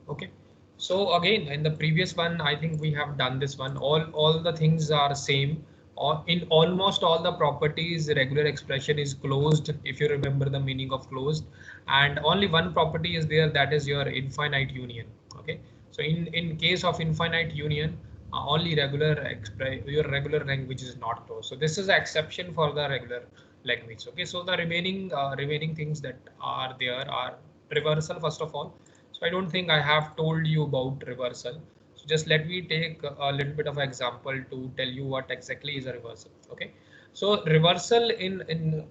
Okay. So again, in the previous one, I think we have done this one. All the things are same. Or in almost all the properties, regular expression is closed. If you remember the meaning of closed, and only one property is there, that is your infinite union. Okay. So in case of infinite union, only your regular language is not closed. So this is an exception for the regular language. Okay. So the remaining things that are there are reversal first of all. So I don't think I have told you about reversal. So just let me take a little bit of example to tell you what exactly is a reversal. Okay. So reversal in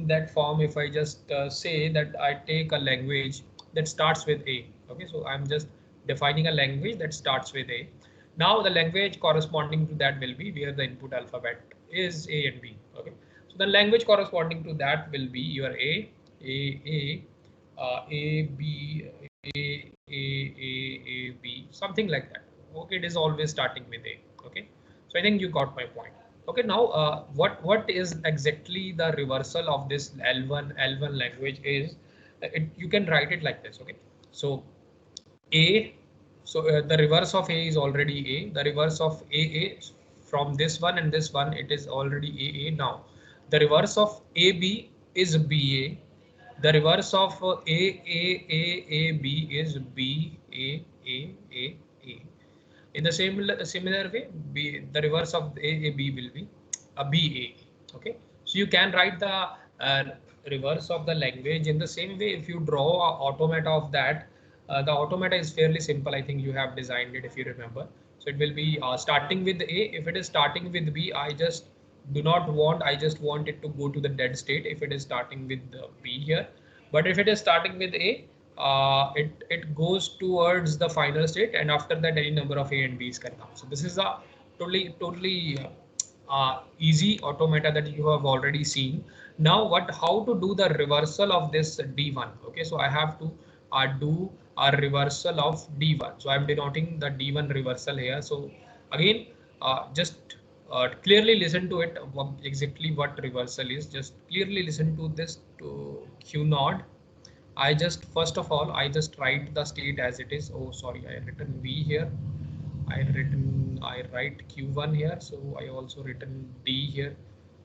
that form, if I just say that I take a language that starts with A. Okay. So I'm just defining a language that starts with A. Now the language corresponding to that will be where the input alphabet is A and B. Okay. So the language corresponding to that will be your A, B, A, something like that. Okay, it is always starting with A. Okay, so I think you got my point. Okay, now what is exactly the reversal of this L1 language is you can write it like this. Okay, so A, so the reverse of A is already A. The reverse of A from this one and this one, it is already A. Now, the reverse of AB is BA. The reverse of A, is A. In the similar way, the reverse of A, B will be a BA. Okay, so you can write the uh, reverse of the language in the same way. If you draw a automata of that, the automata is fairly simple. I think you have designed it if you remember. So it will be starting with A. If it is starting with B, I just want it to go to the dead state if it is starting with B here. But if it is starting with A, it goes towards the final state, and after that any number of A and B's can come. So this is a totally easy automata that you have already seen. Now how to do the reversal of this D1? Okay, so I have to do a reversal of D1. So I'm denoting the D1 reversal here. So again, just clearly listen to it, exactly what reversal is. Just clearly listen to this to Q node. I just first of all I just write the state as it is. Oh sorry, I written V here. I write Q1 here, so I also written D here.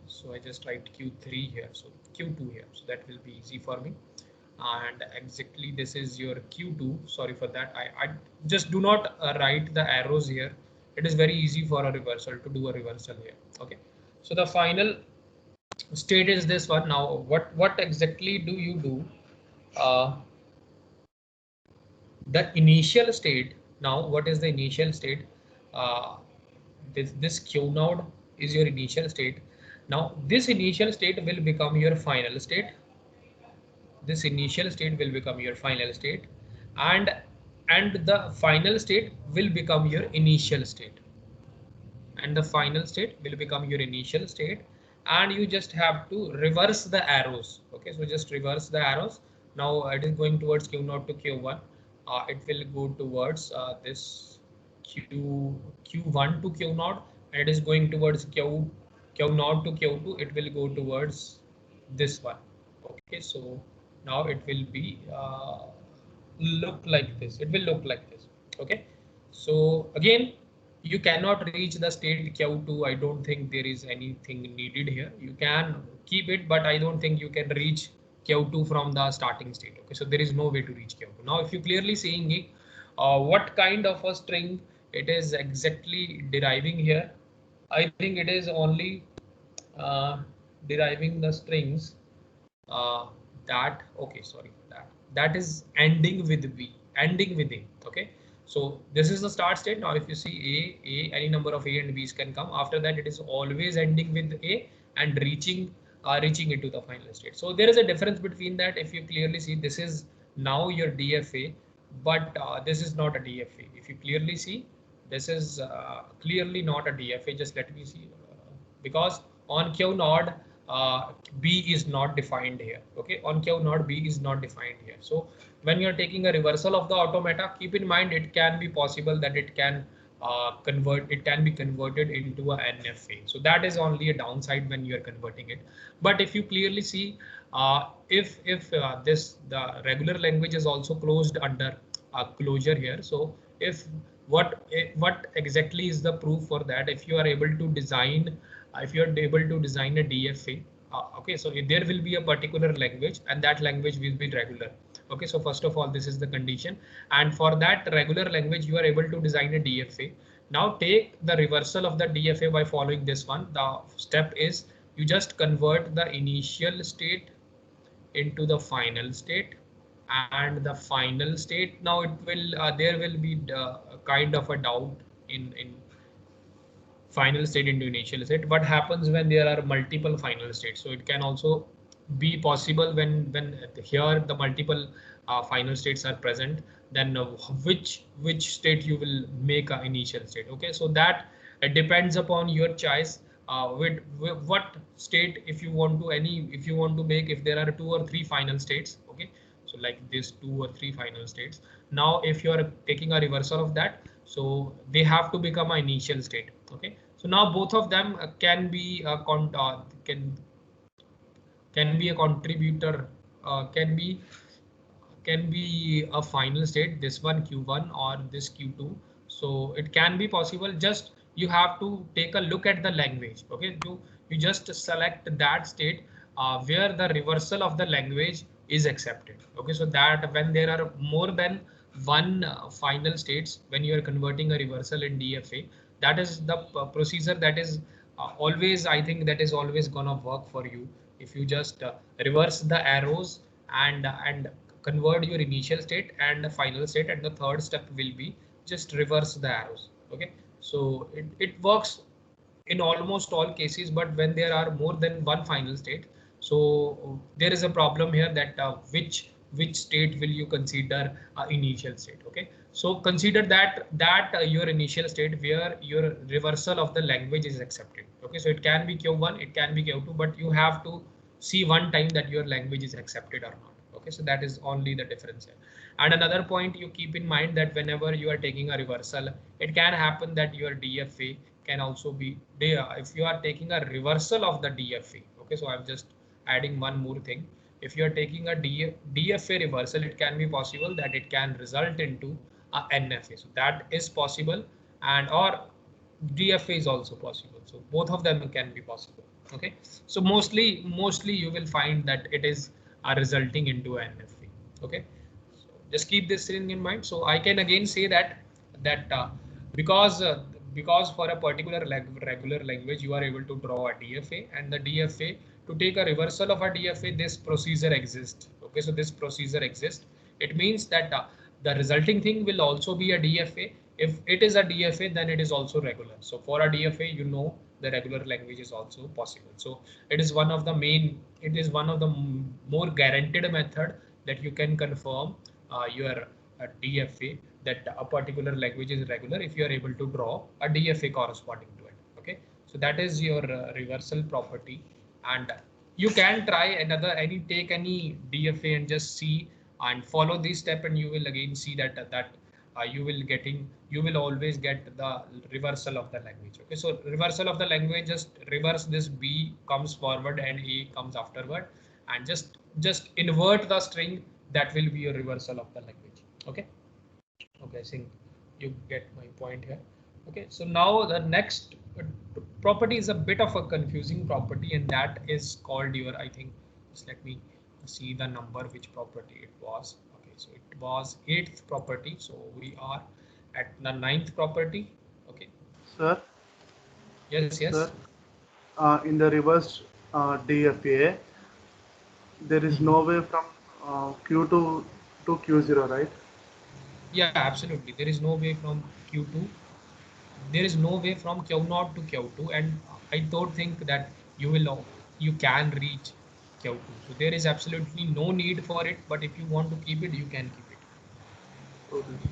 So I just write Q3 here, so Q2 here. So that will be easy for me. And exactly this is your Q2. Sorry for that. I just do not write the arrows here. It is very easy for a reversal to do a reversal here. Okay. So the final state is this one. Now what exactly do you do? Uh, the initial state. Now what is the initial state? uh, this Q node is your initial state. Now this initial state will become your final state. This initial state will become your final state, and the final state will become your initial state, and the final state will become your initial state, and you just have to reverse the arrows. Okay, so just reverse the arrows. Now it is going towards Q0 to Q1. It will go towards this Q1 to Q0, and it is going towards Q0 to Q2. It will go towards this one. Okay, so now it will be look like this. It will look like this. Okay, so again, you cannot reach the state Q2. I don't think there is anything needed here. You can keep it, but I don't think you can reach Q2 from the starting state. Okay, so there is no way to reach Q2. Now, if you clearly seeing it, what kind of a string it is exactly deriving here, I think it is only uh, deriving the strings uh, that okay sorry that is ending with V, ending with A. Okay, so this is the start state. Now if you see any number of A and B's can come after that. It is always ending with A and reaching into the final state. So there is a difference between that. If you clearly see, this is now your DFA, but this is not a DFA. If you clearly see, this is clearly not a DFA. Just let me see, because on Q node B is not defined here. Okay, on Q node B is not defined here. So when you're taking a reversal of the automata, keep in mind it can be possible that it can be converted into a NFA. So that is only a downside when you're converting it. But if you clearly see, if this the regular language is also closed under closure here. So what exactly is the proof for that? If you are able to design, if you are able to design a DFA, okay, so there will be a particular language and that language will be regular. Okay, so first of all, this is the condition, and for that regular language you are able to design a DFA. Now take the reversal of the DFA by following this one. The step is you just convert the initial state into the final state, and the final state, now it will there will be kind of a doubt in final state into initial state. What happens when there are multiple final states? So it can also be possible when here the multiple final states are present, then which state you will make an initial state. Okay, so that depends upon your choice. With what state, if you want to if you want to make, if there are 2 or 3 final states, okay, so like this 2 or 3 final states. Now if you are taking a reversal of that, so they have to become an initial state. Okay, so now both of them can be a can be a contributor, can be a final state, this one q1 or this q2. So it can be possible, just you have to take a look at the language. Okay, you just select that state where the reversal of the language is accepted. Okay, so that when there are more than one final states, when you are converting a reversal in DFA, that is the procedure that is always, I think that is always gonna work for you. If you just reverse the arrows and convert your initial state and the final state, and the third step will be just reverse the arrows. Okay, so it works in almost all cases, but when there are more than one final state, so there is a problem here that which state will you consider initial state. Okay, so consider that your initial state where your reversal of the language is accepted. Okay, so it can be q1, it can be q2, but you have to see one time that your language is accepted or not. Okay, so that is only the difference here. And another point you keep in mind, that whenever you are taking a reversal, it can happen that your DFA can also be there. If you are taking a reversal of the DFA, okay, so I'm just adding one more thing. If you are taking a DFA reversal, it can be possible that it can result into a NFA. So that is possible, and or DFA is also possible. So both of them can be possible. Okay, so mostly you will find that it is resulting into an NFA. Okay, so just keep this thing in mind. So I can again say that because because for a particular regular language you are able to draw a DFA, and the DFA, to take a reversal of a DFA, this procedure exists. Okay, so this procedure exists. It means that the resulting thing will also be a DFA. If it is a DFA, then it is also regular. So for a DFA, you know, the regular language is also possible. So it is one of the main, it is one of the more guaranteed method that you can confirm your DFA, that a particular language is regular if you are able to draw a DFA corresponding to it. Okay, so that is your reversal property, and you can try take any DFA and just see and follow this step, and you will again see that you will always get the reversal of the language. Okay, so reversal of the language, just reverse this B comes forward and A comes afterward, and just invert the string, that will be a reversal of the language. Okay, okay, I think you get my point here. Okay, so now the next property is a bit of a confusing property, and that is called your, I think, just let me see the number which property it was. Okay, so it was 8th property, so we are at the 9th property. Okay, Sir, yes, sir, yes. in the reverse DFA, there is no way from Q2 to Q0, right? Yeah, absolutely, there is no way from q2, there is no way from q0 to q2, and I don't think that you can reach q2, so there is absolutely no need for it, but if you want to keep it, you can keep it. Okay.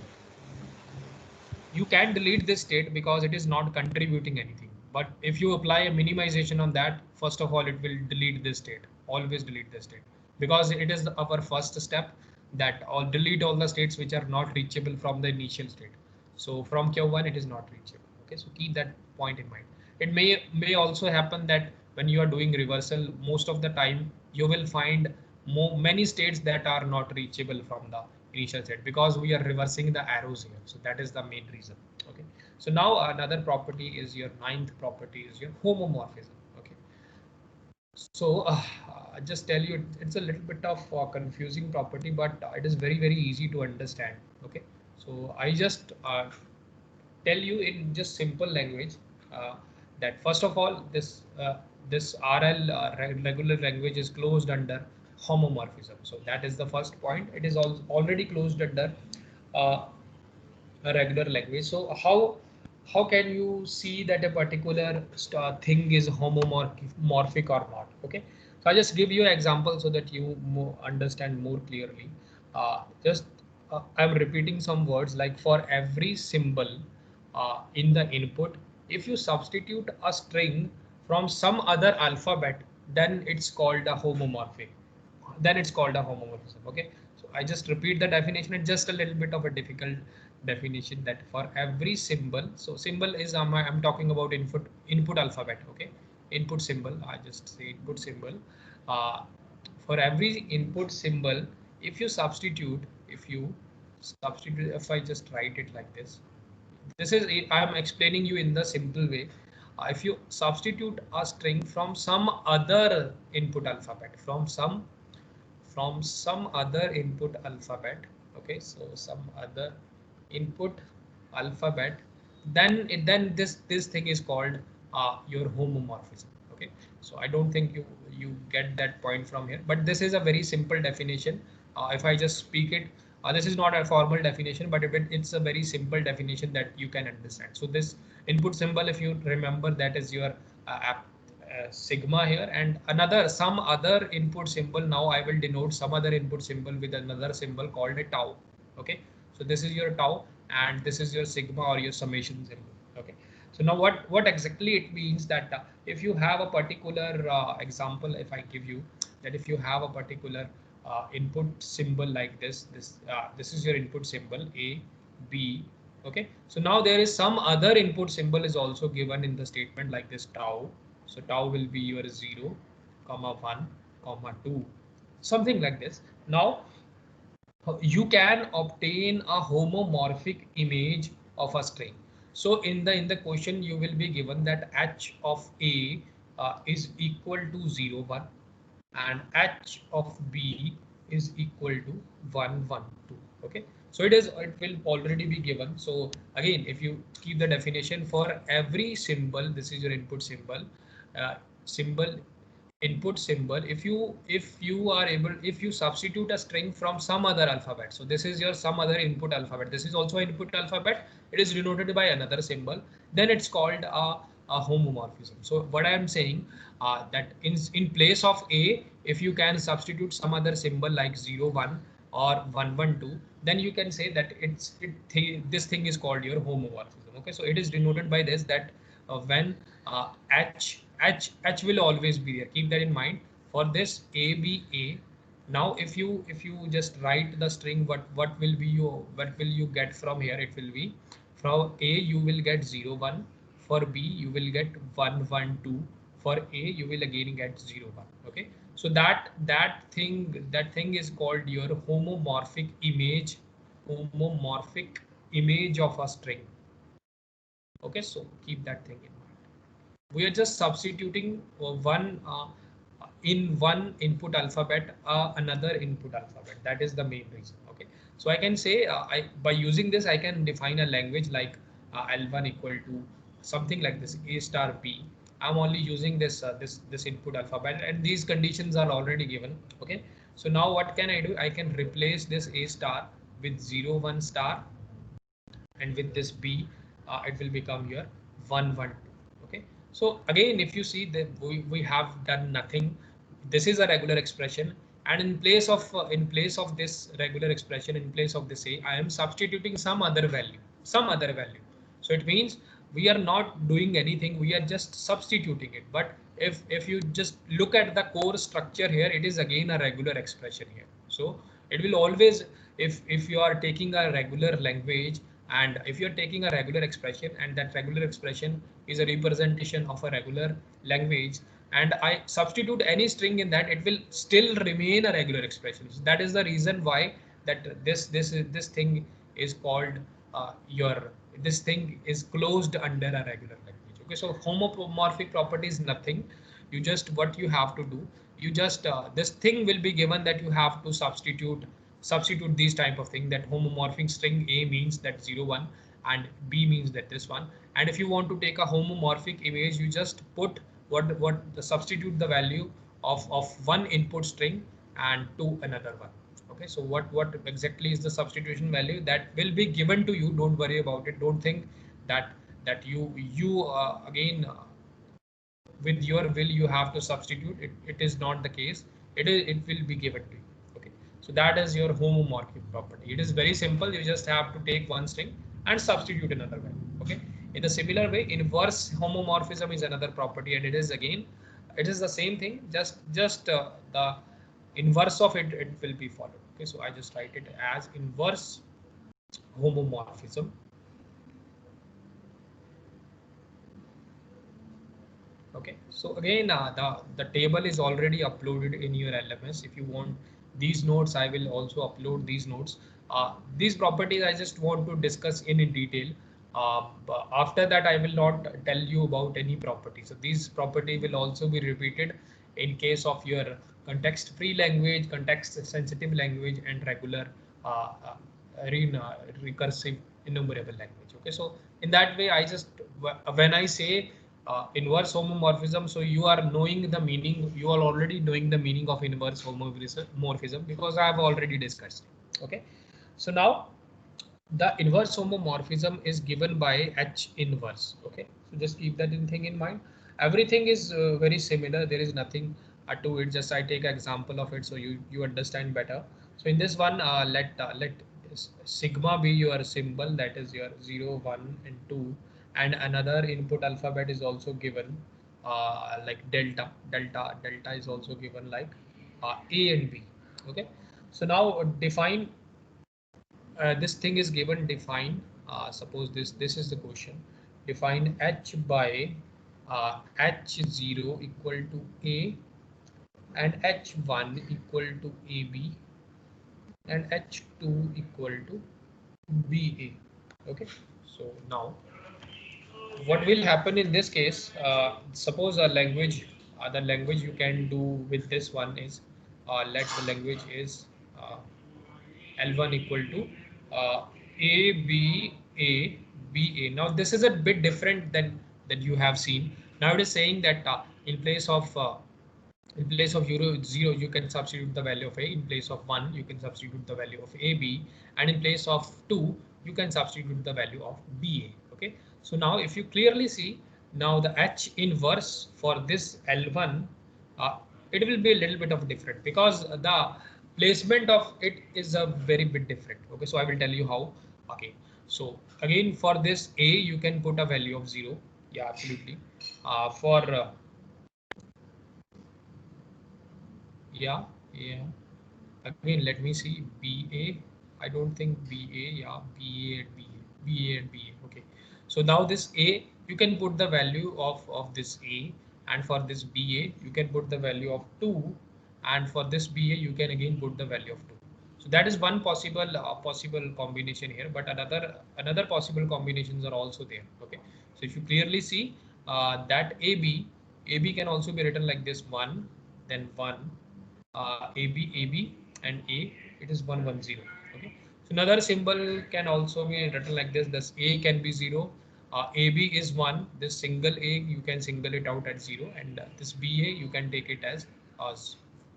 You can delete this state because it is not contributing anything, but if you apply a minimization on that, first of all, it will delete this state, always delete this state, because it is our first step, that or delete all the states which are not reachable from the initial state. So from q1 it is not reachable. Okay, so keep that point in mind. It may also happen that when you are doing reversal, most of the time you will find many states that are not reachable from the initial state, because we are reversing the arrows here. So that is the main reason. Okay. So now another property is your ninth property is your homomorphism. Okay. So I just tell you it's a little bit of confusing property, but it is very easy to understand. Okay. So I just tell you in just simple language uh, that first of all this RL regular language is closed under homomorphism. So that is the first point. It is already closed under uh, a regular language. So how can you see that a particular thing is homomorphic or not? Okay, so I just give you an example so that you understand more clearly. Just I'm repeating some words like for every symbol in the input, if you substitute a string from some other alphabet, then it's called a homomorphic. Then it's called a homomorphism. Okay, so I just repeat the definition. It's just a little bit of a difficult definition that for every symbol, so symbol is I'm talking about input alphabet. Okay, input symbol, I just say input symbol. uh, for every input symbol, if you substitute, if I just write it like this is I am explaining you in the simple way. If you substitute a string from some other input alphabet, from some other input alphabet, okay, so some other input alphabet, then this thing is called your homomorphism. Okay, so I don't think you get that point from here, but this is a very simple definition. If I just speak it, this is not a formal definition, but it's a very simple definition that you can understand. So this input symbol, if you remember, that is your sigma here, and another some other input symbol. Now I will denote some other input symbol with another symbol called a tau. Okay, so this is your tau and this is your sigma or your summation symbol. Okay, so now what exactly it means that if you have a particular example, if I give you that if you have a particular input symbol like this is your input symbol A, B. Okay, so now there is some other input symbol is also given in the statement like this tau. So tau will be your 0, comma 1, comma 2, something like this. Now you can obtain a homomorphic image of a string. So in the question you will be given that h of A is equal to 0, 1, and h of B is equal to 1, 1, 2. Okay, so it will already be given. So again, if you keep the definition for every symbol, this is your input symbol, uh, symbol input symbol. If you are able, if you substitute a string from some other alphabet, so this is your some other input alphabet, this is also input alphabet, it is denoted by another symbol, then it's called a homomorphism. So what I am saying, that in place of A, if you can substitute some other symbol like 0, 1 or 1, 1, 2, then you can say that this thing is called your homomorphism. Okay, so it is denoted by this, that when H will always be there. Keep that in mind. For this ABA, now if you just write the string, what will you get from here? It will be from A you will get 0, 1. For B you will get 1, 1, 2. For A you will again get 0, 1. Okay. So that thing is called your homomorphic image of a string. Okay, so keep that thing in mind. We are just substituting one in one input alphabet another input alphabet. That is the main reason. Okay, so I can say by using this I can define a language like L1 equal to something like this, A star B. I'm only using this input alphabet, and these conditions are already given. Okay, so now what can I do? I can replace this A star with 0, 1 star, and with this B it will become your 1, 1, 2. Okay, so again if you see that we have done nothing. This is a regular expression, and in place of this regular expression, in place of this A, I am substituting some other value. So it means we are not doing anything, we are just substituting it. But if you just look at the core structure here, it is again a regular expression here. So it will always, if you are taking a regular language, and if you're taking a regular expression, and that regular expression is a representation of a regular language, and I substitute any string in that, it will still remain a regular expression. So that is the reason why that this thing is called your this thing is closed under a regular language. Okay, so homomorphic property is nothing. You just what you have to do, you just this thing will be given that you have to substitute these type of thing, that homomorphic string A means that 0 1 and B means that this one. And if you want to take a homomorphic image, you just put what the substitute the value of one input string and to another one. Okay, so what exactly is the substitution value that will be given to you? Don't worry about it. Don't think that you again with your will you have to substitute it. It is not the case. It will be given to you. Okay, so that is your homomorphic property. It is very simple. You just have to take one string and substitute another value. Okay, in the similar way, inverse homomorphism is another property, and it is again it is the same thing, just the inverse of it will be followed. Okay, so I just write it as inverse homomorphism. Okay, so again the table is already uploaded in your LMS. If you want these notes, I will also upload these notes. These properties I just want to discuss in detail. But after that, I will not tell you about any property. So these property will also be repeated in case of your context free language, context sensitive language, and regular uh, uh, recursive enumerable language. Okay, so in that way, I just when I say inverse homomorphism, so you are knowing the meaning, you are already knowing the meaning of inverse homomorphism because I have already discussed it. Okay, so now the inverse homomorphism is given by H inverse. Okay, so just keep that thing in mind. Everything is very similar. There is nothing to it. Just I take example of it so you understand better. So in this one, let sigma be your symbol, that is your 0 1 and 2, and another input alphabet is also given like delta is also given like A and B. Okay, so now define this thing is given define suppose this is the question. Define H by H0 equal to A and H1 equal to AB and H2 equal to BA. Okay, so now what will happen in this case, suppose a language the language you can do with this one is let the language is L1 equal to uh, A B A B A. Now this is a bit different than that you have seen. Now it is saying that in place of euro 0 you can substitute the value of A, in place of 1 you can substitute the value of AB, and in place of 2 you can substitute the value of BA. Okay, so now if you clearly see, now the H inverse for this L1 uh, it will be a little bit of different because the placement of it is a very bit different. Okay, so I will tell you how. Okay, so again for this A you can put a value of 0. Yeah, absolutely. For yeah, yeah. Again, let me see BA. I don't think BA. Yeah, BA and BA. BA and BA. Okay. So now this A, you can put the value of this A, and for this BA, you can put the value of 2, and for this BA, you can again put the value of 2. So that is one possible combination here, but another possible combinations are also there. Okay. So if you clearly see that AB can also be written like this 1, then 1 AB and A, it is 110. Okay, so another symbol can also be written like this A can be 0, AB is 1, this single A you can single it out at 0, and this BA you can take it as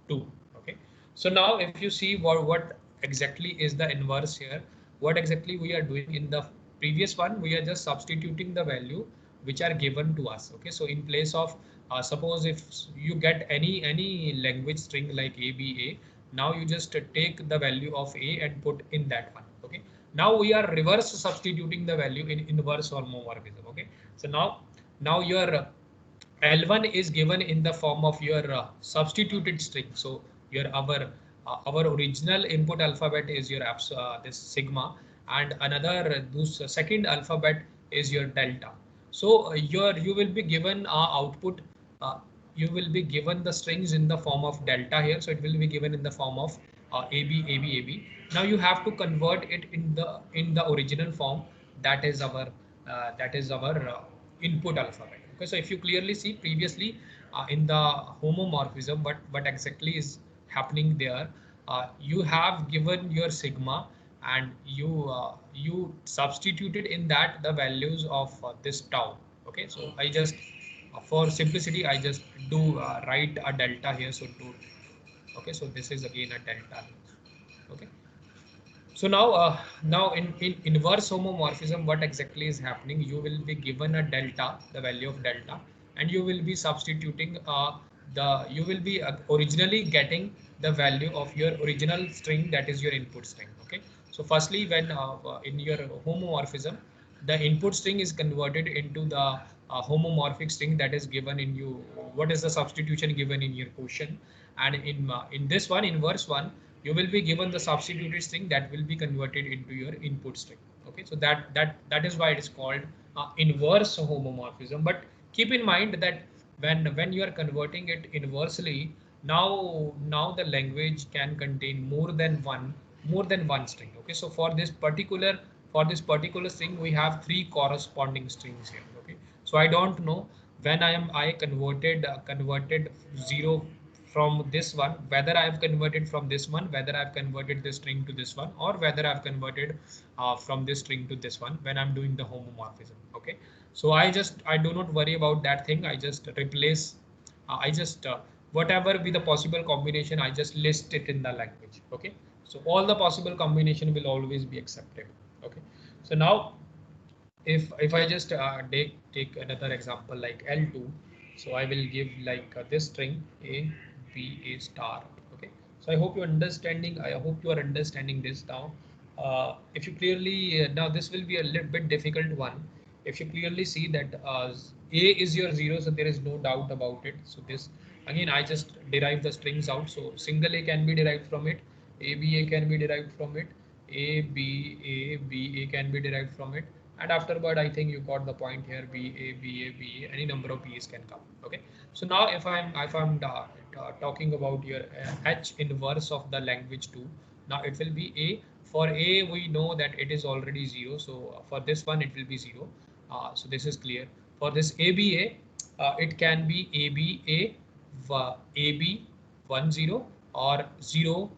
2. Okay, so now if you see what exactly is the inverse here, what exactly we are doing in the previous one, we are just substituting the value which are given to us. Okay, so in place of suppose if you get any language string like ABA, now you just take the value of A and put in that one. Okay, now we are reverse substituting the value in inverse homomorphism. Okay, so now your L1 is given in the form of your substituted string. So your our original input alphabet is your this sigma, and another this second alphabet is your delta. So you will be given output. Uh, you will be given the strings in the form of delta here. So it will be given in the form of AB, AB, AB. Now you have to convert it in the original form. That is our input alphabet. Okay, so if you clearly see previously in the homomorphism, what exactly is happening there? You have given your sigma, and you substituted in that the values of this tau. Okay, so I just for simplicity I just do write a delta here. So do okay, so this is again a delta. Okay, so now in inverse homomorphism, what exactly is happening? You will be given a delta, the value of delta, and you will be substituting you will be originally getting the value of your original string, that is your input string. Okay, so firstly, when in your homomorphism, the input string is converted into the homomorphic string that is given in you. What is the substitution given in your question? And in this one, inverse one, you will be given the substituted string that will be converted into your input string. Okay, so that is why it is called inverse homomorphism. But keep in mind that when you are converting it inversely, now the language can contain more than one string. Okay, so for this particular string we have three corresponding strings here. Okay, so I don't know when I converted 0 from this one, whether I've converted from this one, whether I've converted this string to this one, or whether I've converted from this string to this one when I'm doing the homomorphism. Okay, so I do not worry about that thing. I just replace I just whatever be the possible combination, I just list it in the language. Okay, so all the possible combination will always be acceptable. Okay, so now if I just take another example like L2, so I will give like this string A B A star. Okay, so I hope you are understanding this now. If you clearly now this will be a little bit difficult one. If you clearly see that A is your 0, so there is no doubt about it. So this again I just derive the strings out. So single A can be derived from it, ABA can be derived from it, ABA can be derived from it, and afterward I think you got the point here. BA, any number of B's can come. Okay, so now if I'm talking about your H inverse of the language 2, now it will be A. For A we know that it is already 0, so for this one it will be 0. So this is clear. For this ABA, it can be AB 10 or 0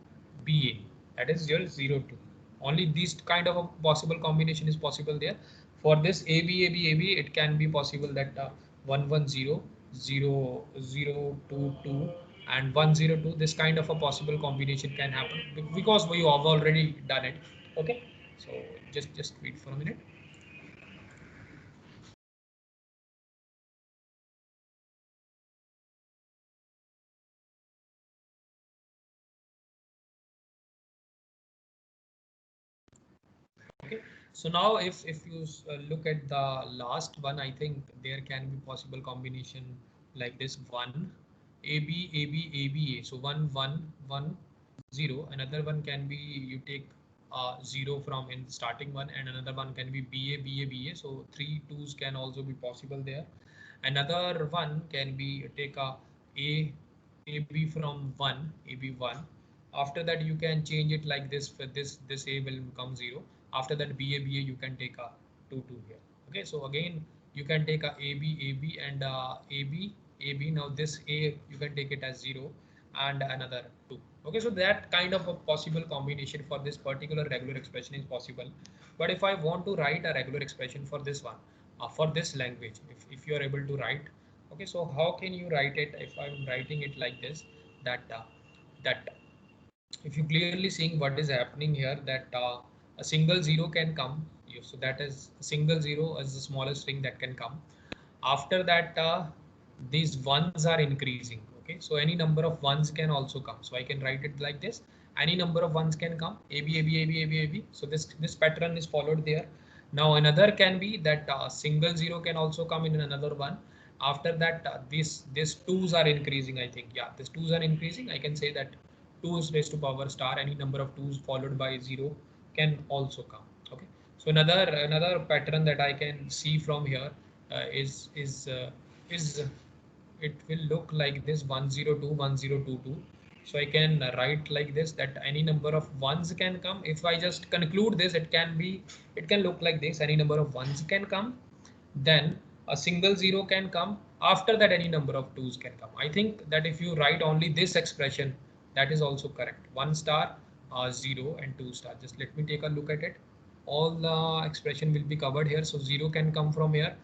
BA, that is your 02. Only this kind of a possible combination is possible there. For this AB, it can be possible that 110 0 0 2 2 and 102. This kind of a possible combination can happen because we have already done it. Okay, so just wait for a minute. Okay, so now if you look at the last one, I think there can be possible combination like this: 1 AB, so 1 1 1 0. Another one can be you take 0 from in the starting one, and another one can be BA, so three twos can also be possible there. Another one can be take a AB from 1 AB1. After that you can change it like this. For this A will become 0. After that BA you can take a 2 2 here. Okay, so again you can take a AB and AB. Now this A you can take it as 0 and another 2. Okay, so that kind of a possible combination for this particular regular expression is possible. But if I want to write a regular expression for this one, for this language, if you are able to write, okay, so how can you write it? If I'm writing it like this, that if you clearly seeing what is happening here, that a single 0 can come. So that is single 0 as the smallest string that can come. After that these ones are increasing. Okay, so any number of ones can also come, so I can write it like this: any number of ones can come. AB. So this pattern is followed there. Now another can be that single 0 can also come in another one. After that these twos are increasing. I think, yeah, these twos are increasing. I can say that 2's raised to power star, any number of 2's followed by 0 can also come. Okay, so another pattern that I can see from here is it will look like this: 102 1022. So I can write like this, that any number of ones can come. If I just conclude this, it can look like this: any number of ones can come, then a single zero can come. After that, any number of twos can come. I think that if you write only this expression, that is also correct: 1 star, 0 and 2 star. Just let me take a look at it. All the expression will be covered here. So 0 can come from here,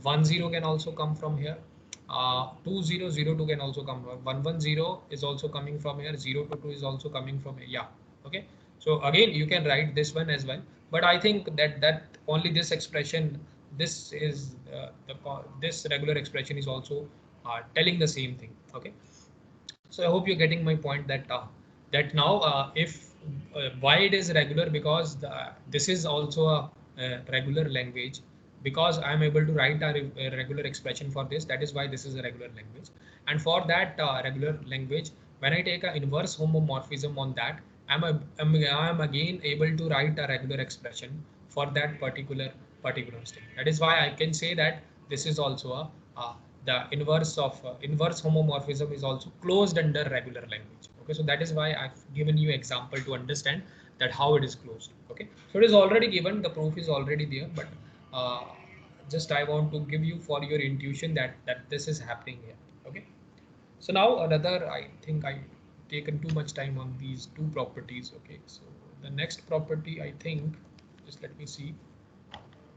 1 0 can also come from here, 2 0 0 2 can also come from 1 1 0 is also coming from here, 0 to 2 is also coming from here. Yeah, okay. So again, you can write this one as well, but I think that only this expression, this is this regular expression is also telling the same thing. Okay, so I hope you're getting my point, that that now if why it is regular, because this is also a regular language, because I am able to write a regular expression for this. That is why this is a regular language. And for that regular language, when I take an inverse homomorphism on that, I'm again able to write a regular expression for that particular state. That is why I can say that this is also a the inverse of inverse homomorphism is also closed under regular language. Okay, so that is why I've given you example to understand that how it is closed. Okay, so it is already given, the proof is already there, but uh, just I want to give you for your intuition that this is happening here. Okay, so now another, I think I taken too much time on these two properties. Okay, so the next property, I think, just let me see,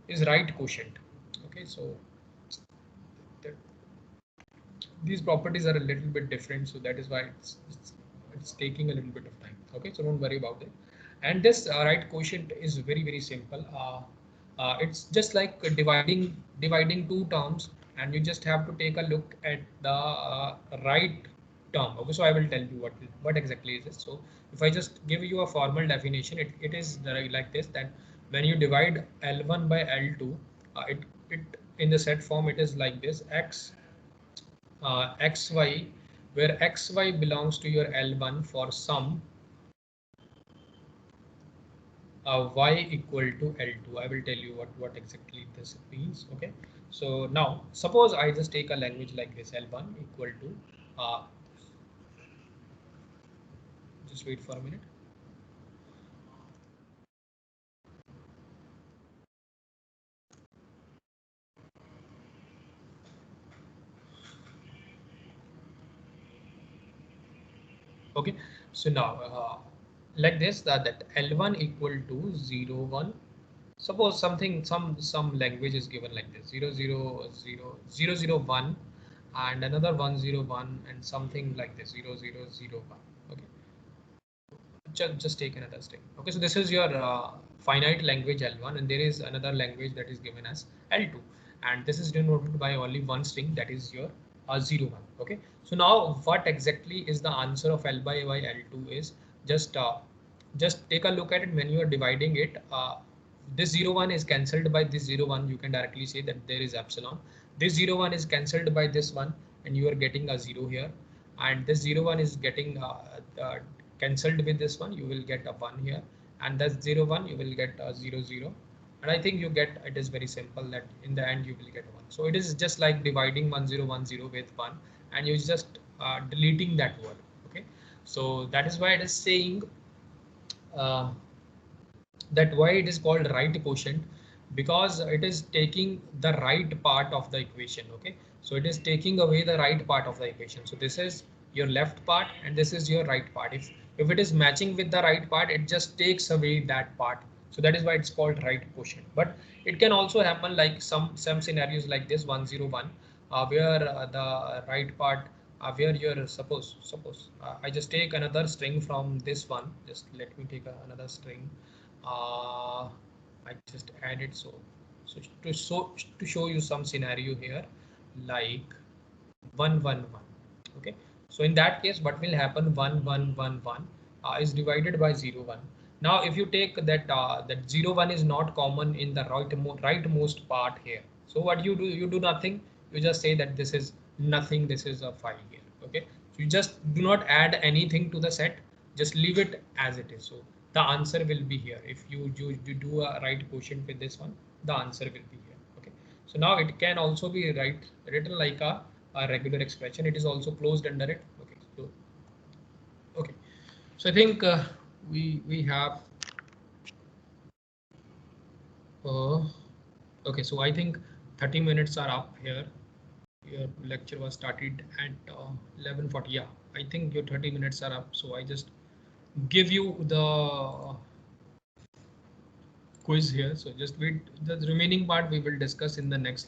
is right quotient. Okay, so the, these properties are a little bit different, so that is why it's taking a little bit of time. Okay, so don't worry about it. And this right quotient is very simple. It's just like dividing two terms, and you just have to take a look at the right term. Okay, so I will tell you what exactly is this. So if I just give you a formal definition, it is like this: that when you divide L1 by L2, it in the set form, it is like this: xy, where xy belongs to your L1 for some y equal to L2. I will tell you what exactly this means. Okay, so now suppose I just take a language like this: L1 equal to just wait for a minute. Okay, so now like this, that L1 equal to 0 1. Suppose some language is given like this: 0 0 0 0 0 1, and another 1 0 1, and something like this: 0 0 0 1. Okay, just take another string. Okay, so this is your finite language L1, and there is another language that is given as L2, and this is denoted by only one string, that is your 0 1. Okay, so now what exactly is the answer of L by Y L2 is, just take a look at it. When you are dividing it, this 0 1 is cancelled by this 0 1. You can directly say that there is epsilon. This 0 1 is cancelled by this one, and you are getting a 0 here, and this 0 1 is getting cancelled with this one. You will get a 1 here, and that's 0 1, you will get a 0 0. And I think you get, it is very simple, that in the end you will get 1. So it is just like dividing 1 0 1 0 with 1, and you just deleting that word. Okay, so that is why it is saying uh, that why it is called right quotient, because it is taking the right part of the equation. Okay, so it is taking away the right part of the equation. So this is your left part, and this is your right part. If it is matching with the right part, it just takes away that part. So that is why it's called right quotient. But it can also happen like some scenarios like this 101, where the right part, where you're suppose I just take another string from this one. Just let me take another string. I just added, so to show you some scenario here, like 111. Okay, so in that case, what will happen: 1111 is divided by 01. Now if you take that 01 is not common in the rightmost part here. So what you do, you do nothing. You just say that this is nothing, this is a 5 here. Okay, so you just do not add anything to the set, just leave it as it is. So the answer will be here. If you do a right quotient with this one, the answer will be here. Okay, so now it can also be written like a regular expression. It is also closed under it. Okay, so So I think we have okay, so I think 30 minutes are up here. Your lecture was started at 11:40. Yeah, I think your 30 minutes are up, so I just give you the quiz here. So just wait, the remaining part we will discuss in the next